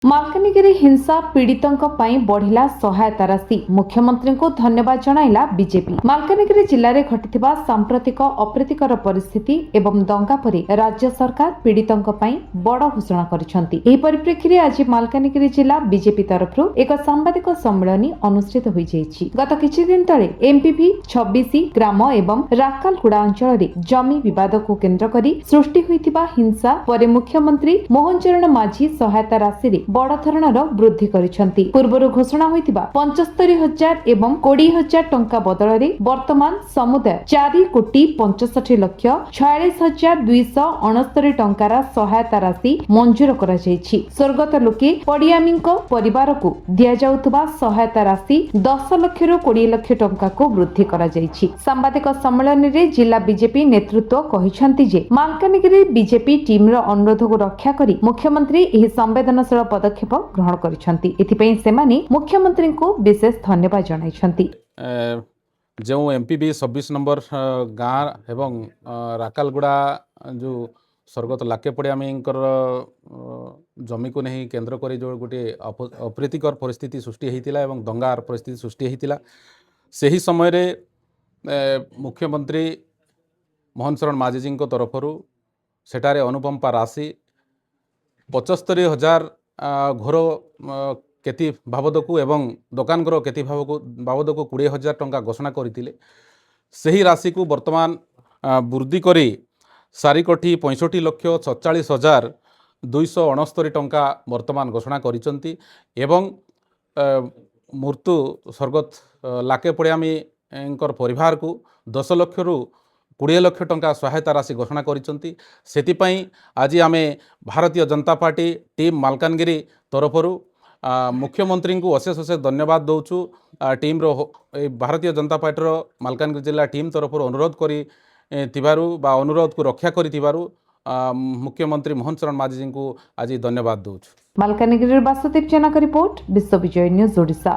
मालकानगिरी हिंसा पीड़ितों बढ़िला सहायता राशि मुख्यमंत्री को धन्यवाद जणाइला बीजेपी। मालकानगिरी जिले में घटिथिबा सांप्रतिक अप्रीतिकर परिस्थिति एवं दंगा परी राज्य सरकार पीड़ितों बड़ घोषणा करिसेंति। एही परिप्रेक्षी में आज मालकानगिरी जिला बीजेपी तरफ एक सांबादिक सम्मेलन अनुष्ठित होई जाइछि। गत किछि दिन तले एमपीवी 26 ग्राम एवं राकालगुड़ा अंचल में जमी विवाद को केंद्र करी सृष्टि होइतिबा हिंसा पर मुख्यमंत्री मोहन चरण माझी सहायता राशि बड़ धरणर वृद्धि करिसेंति। पूर्व घोषणा होइतिबा 75,000 एवं 20,000 टंका बदल में वर्तमान समुदाय 4,65,46,269 टंकार सहायता राशि मंजूर करा जायछि। स्वर्गत लोके पडियामीक परिवार को दिया जाउतबा सहायता राशि 10 लाख रु 20 लाख टंका को वृद्धि करा जायछि। सांबादिक सम्मेलन में जिला बीजेपी नेतृत्व कहिसेंति जे मालकानगिरी बीजेपी टीम रो अनुरोध को रक्षा करी मुख्यमंत्री एही संवेदनशील पदक्षेप ग्रहण करिसेंति। एथिपई सेमाने मुख्यमंत्री को विशेष धन्यवाद जणाइसेंति। जो एमपीबी 26 नंबर गाँ एवं राकालगुड़ा जो स्वर्गत लाके पड़ियामीकर जमी को नहीं केंद्र करी जो गोटे अप्रीतिकर परिस्थिति सृष्टि होता एवं दंगार परिस्थिति सृष्टि होता से ही समय रे मुख्यमंत्री मोहन चरण माझी जी तरफ सेठारे अनुकंपा राशि 75,000 घर केति बाबद को एवं दुकान घर केति बाबद को 20,000 टंका घोषणा करते सही राशि को वर्तमान वृद्धि करी 4,65,46,269 टंका वर्तमान घोषणा करिसेंति एवं मृत्यु स्वर्गत लाके पड़ियामी परिवार को 10 लाख रु 20 लाख टंका सहायता राशि घोषणा करिसेंति। सेतिपई आज आमे भारतीय जनता पार्टी टीम मालकानगिरी तरफरु मुख्यमंत्री को अशेष अशेष धन्यवाद दौचु। टीम रो भारतीय जनता पार्टी रो मालकानगिरी जिला टीम तरफरु अनुरोध करी थिबारु बा अनुरोध को रक्षा करी थिबारु मुख्यमंत्री मोहन चरण माझी जी को आज धन्यवाद दौचु। मालकानगिरी वासुदेव जेना का रिपोर्ट, विश्व विजय न्यूज ओडिशा।